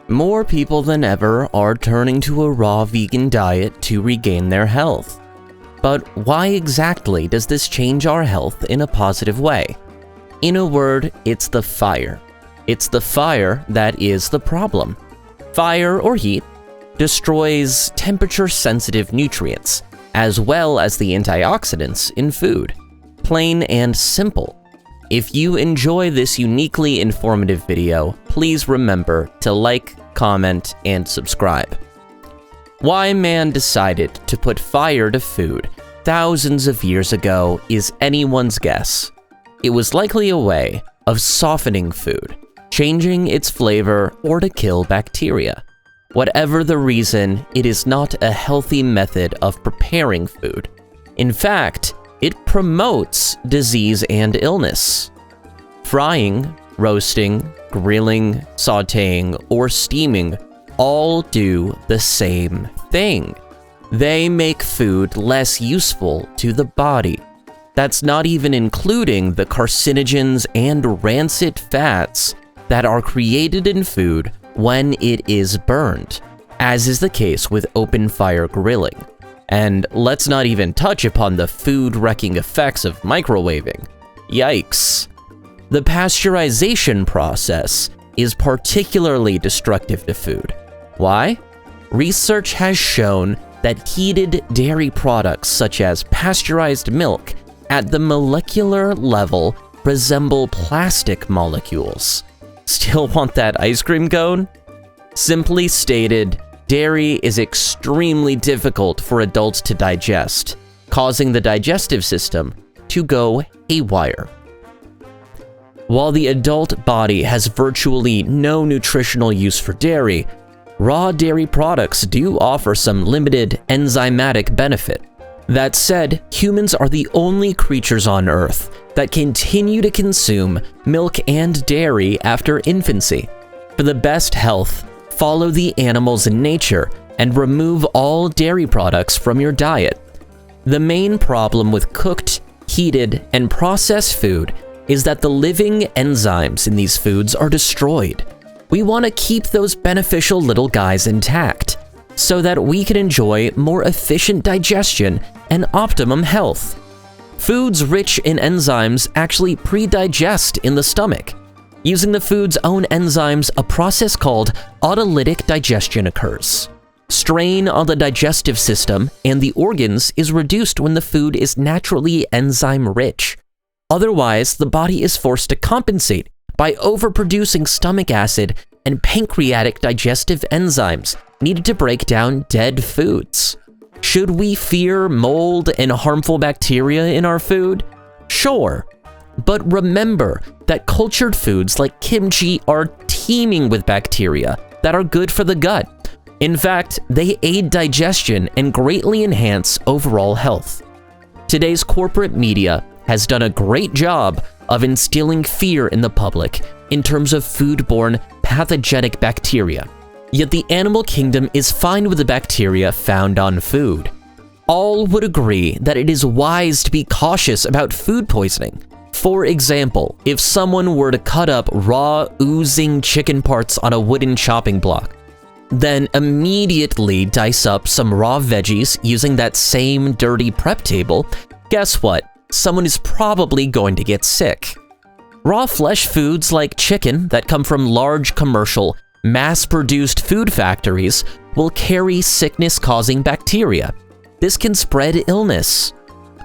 More people than ever are turning to a raw vegan diet to regain their health. But why exactly does this change our health in a positive way? In a word, it's the fire. It's the fire that is the problem. Fire or heat destroys temperature-sensitive nutrients, as well as the antioxidants in food. Plain and simple. If you enjoy this uniquely informative video, please remember to like, comment, and subscribe. Why man decided to put fire to food thousands of years ago is anyone's guess. It was likely a way of softening food, changing its flavor, or to kill bacteria. Whatever the reason, it is not a healthy method of preparing food. In fact, it promotes disease and illness. Frying, roasting, grilling, sautéing, or steaming all do the same thing. They make food less useful to the body. That's not even including the carcinogens and rancid fats that are created in food when it is burned, as is the case with open fire grilling. And let's not even touch upon the food-wrecking effects of microwaving. Yikes. The pasteurization process is particularly destructive to food. Why? Research has shown that heated dairy products such as pasteurized milk at the molecular level resemble plastic molecules. Still want that ice cream cone? Simply stated, dairy is extremely difficult for adults to digest, causing the digestive system to go haywire. While the adult body has virtually no nutritional use for dairy, raw dairy products do offer some limited enzymatic benefit. That said, humans are the only creatures on Earth that continue to consume milk and dairy after infancy. For the best health, follow the animals in nature and remove all dairy products from your diet. The main problem with cooked, heated, and processed food is that the living enzymes in these foods are destroyed. We want to keep those beneficial little guys intact so that we can enjoy more efficient digestion and optimum health. Foods rich in enzymes actually pre-digest in the stomach. Using the food's own enzymes, a process called autolytic digestion occurs. Strain on the digestive system and the organs is reduced when the food is naturally enzyme-rich. Otherwise, the body is forced to compensate by overproducing stomach acid and pancreatic digestive enzymes needed to break down dead foods. Should we fear mold and harmful bacteria in our food? Sure. But remember that cultured foods like kimchi are teeming with bacteria that are good for the gut. In fact, they aid digestion and greatly enhance overall health. Today's corporate media has done a great job of instilling fear in the public in terms of foodborne pathogenic bacteria. Yet the animal kingdom is fine with the bacteria found on food. All would agree that it is wise to be cautious about food poisoning. For example, if someone were to cut up raw, oozing chicken parts on a wooden chopping block, then immediately dice up some raw veggies using that same dirty prep table, guess what? Someone is probably going to get sick. Raw flesh foods like chicken that come from large commercial, mass-produced food factories will carry sickness-causing bacteria. This can spread illness.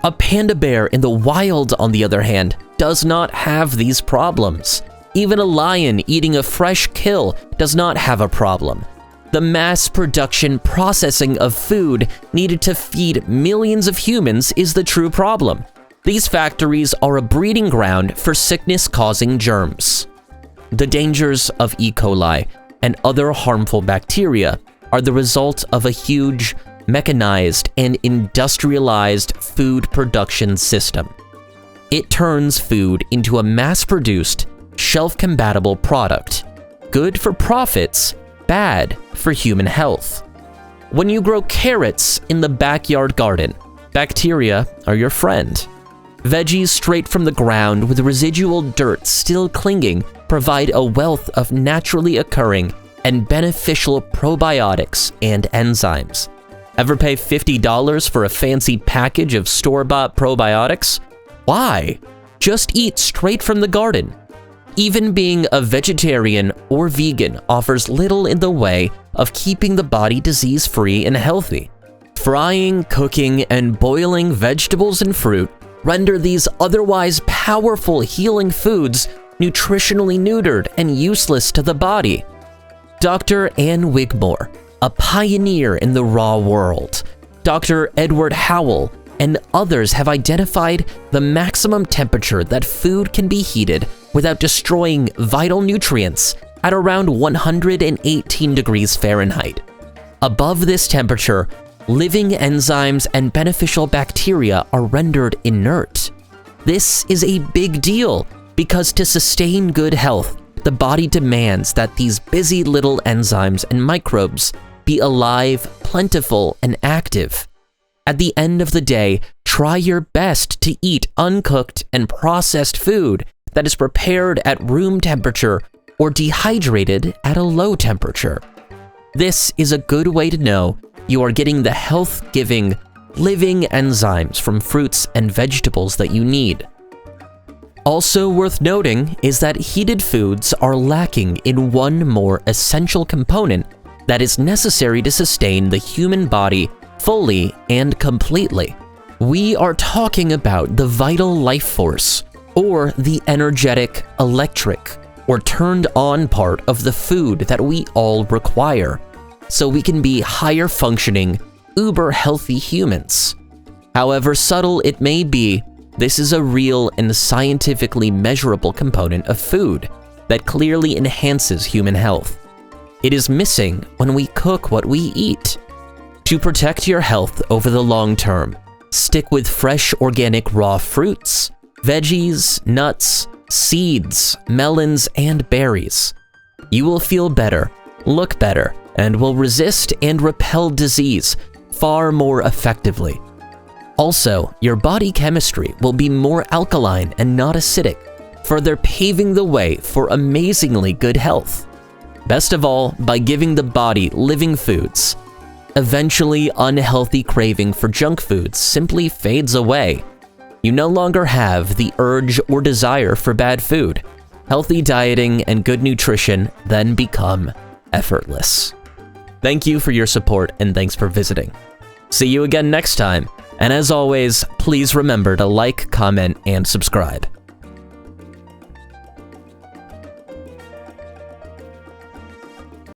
A panda bear in the wild, on the other hand, does not have these problems. Even a lion eating a fresh kill does not have a problem. The mass production processing of food needed to feed millions of humans is the true problem. These factories are a breeding ground for sickness-causing germs. The dangers of E. coli and other harmful bacteria are the result of a huge, mechanized, and industrialized food production system. It turns food into a mass-produced, shelf-compatible product. Good for profits, bad for human health. When you grow carrots in the backyard garden, bacteria are your friend. Veggies straight from the ground with residual dirt still clinging provide a wealth of naturally occurring and beneficial probiotics and enzymes. Ever pay $50 for a fancy package of store-bought probiotics? Why? Just eat straight from the garden. Even being a vegetarian or vegan offers little in the way of keeping the body disease-free and healthy. Frying, cooking, and boiling vegetables and fruit render these otherwise powerful healing foods nutritionally neutered and useless to the body. Dr. Ann Wigmore, a pioneer in the raw world, Dr. Edward Howell, and others have identified the maximum temperature that food can be heated without destroying vital nutrients at around 118 degrees Fahrenheit. Above this temperature, living enzymes and beneficial bacteria are rendered inert. This is a big deal because to sustain good health, the body demands that these busy little enzymes and microbes be alive, plentiful, and active. At the end of the day, try your best to eat uncooked and processed food that is prepared at room temperature or dehydrated at a low temperature. This is a good way to know you are getting the health-giving, living enzymes from fruits and vegetables that you need. Also worth noting is that heated foods are lacking in one more essential component that is necessary to sustain the human body fully and completely. We are talking about the vital life force, or the energetic, electric, or turned on part of the food that we all require, so we can be higher functioning, uber healthy humans. However subtle it may be, this is a real and scientifically measurable component of food that clearly enhances human health. It is missing when we cook what we eat. To protect your health over the long term, stick with fresh organic raw fruits, veggies, nuts, seeds, melons, and berries. You will feel better, look better, and will resist and repel disease far more effectively. Also, your body chemistry will be more alkaline and not acidic, further paving the way for amazingly good health. Best of all, by giving the body living foods. Eventually, unhealthy craving for junk foods simply fades away. You no longer have the urge or desire for bad food. Healthy dieting and good nutrition then become effortless. Thank you for your support and thanks for visiting. See you again next time. And as always, please remember to like, comment, and subscribe.